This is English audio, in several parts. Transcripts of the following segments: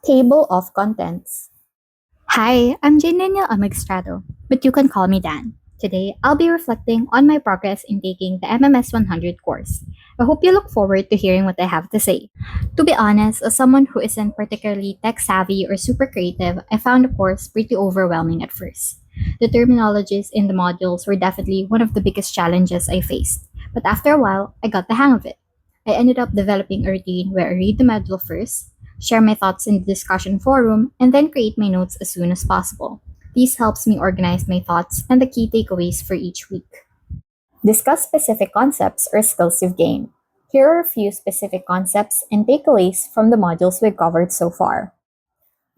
Table of Contents. Hi, I'm Janina Amagstrado, but you can call me Dan. Today, I'll be reflecting on my progress in taking the MMS 100 course. I hope you look forward to hearing what I have to say. To be honest, as someone who isn't particularly tech savvy or super creative, I found the course pretty overwhelming at first. The terminologies in the modules were definitely one of the biggest challenges I faced, but after a while, I got the hang of it. I ended up developing a routine where I read the module first, share my thoughts in the discussion forum, and then create my notes as soon as possible. This helps me organize my thoughts and the key takeaways for each week. Discuss specific concepts or skills you've gained. Here are a few specific concepts and takeaways from the modules we've covered so far.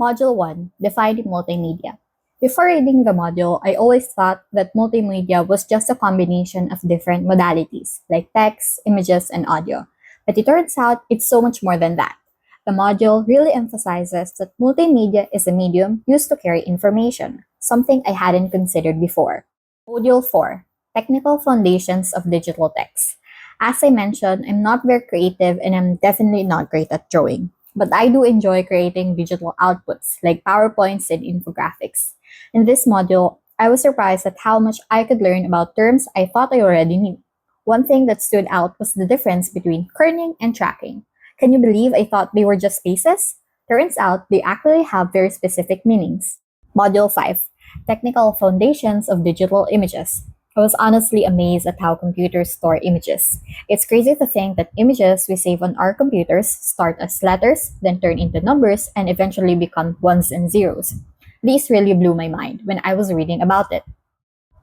Module 1, Defining Multimedia. Before reading the module, I always thought that multimedia was just a combination of different modalities, like text, images, and audio. But it turns out it's so much more than that. The module really emphasizes that multimedia is a medium used to carry information, something I hadn't considered before. Module 4, Technical Foundations of Digital Text. As I mentioned, I'm not very creative and I'm definitely not great at drawing. But I do enjoy creating digital outputs like PowerPoints and infographics. In this module, I was surprised at how much I could learn about terms I thought I already knew. One thing that stood out was the difference between kerning and tracking. Can you believe I thought they were just spaces? Turns out they actually have very specific meanings. Module 5, Technical Foundations of Digital Images. I was honestly amazed at how computers store images. It's crazy to think that images we save on our computers start as letters, then turn into numbers, and eventually become ones and zeros. This really blew my mind when I was reading about it.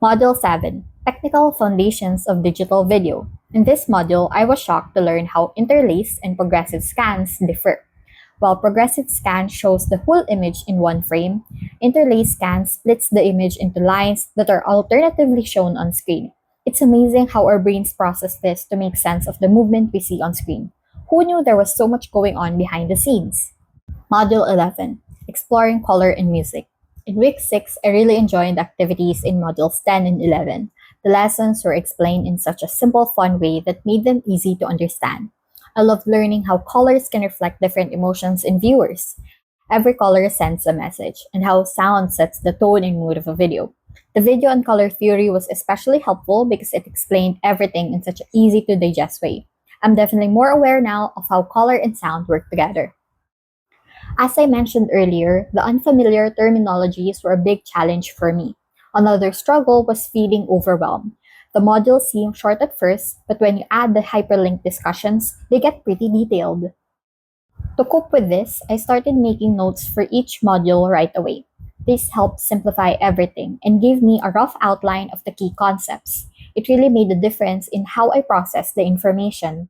Module 7, Technical Foundations of Digital Video. In this module, I was shocked to learn how interlace and progressive scans differ. While progressive scan shows the whole image in one frame, interlace scan splits the image into lines that are alternatively shown on screen. It's amazing how our brains process this to make sense of the movement we see on screen. Who knew there was so much going on behind the scenes? Module 11, Exploring Color and Music. In week 6, I really enjoyed the activities in modules 10 and 11. The lessons were explained in such a simple, fun way that made them easy to understand. I love learning how colors can reflect different emotions in viewers. Every color sends a message, and how sound sets the tone and mood of a video. The video on color theory was especially helpful because it explained everything in such an easy to digest way. I'm definitely more aware now of how color and sound work together. As I mentioned earlier, the unfamiliar terminologies were a big challenge for me. Another struggle was feeling overwhelmed. The modules seem short at first, but when you add the hyperlink discussions, they get pretty detailed. To cope with this, I started making notes for each module right away. This helped simplify everything and gave me a rough outline of the key concepts. It really made a difference in how I process the information.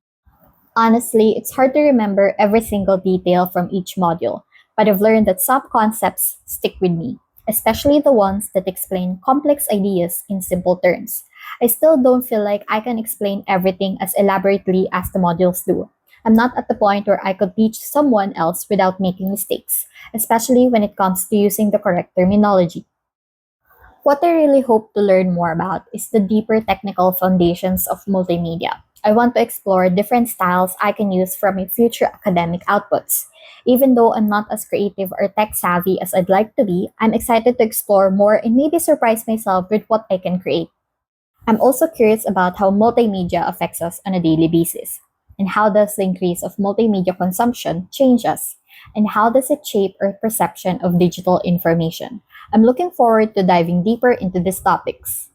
Honestly, it's hard to remember every single detail from each module, but I've learned that some concepts stick with me, especially the ones that explain complex ideas in simple terms. I still don't feel like I can explain everything as elaborately as the modules do. I'm not at the point where I could teach someone else without making mistakes, especially when it comes to using the correct terminology. What I really hope to learn more about is the deeper technical foundations of multimedia. I want to explore different styles I can use for my future academic outputs. Even though I'm not as creative or tech savvy as I'd like to be, I'm excited to explore more and maybe surprise myself with what I can create. I'm also curious about how multimedia affects us on a daily basis. And how does the increase of multimedia consumption change us? And how does it shape our perception of digital information? I'm looking forward to diving deeper into these topics.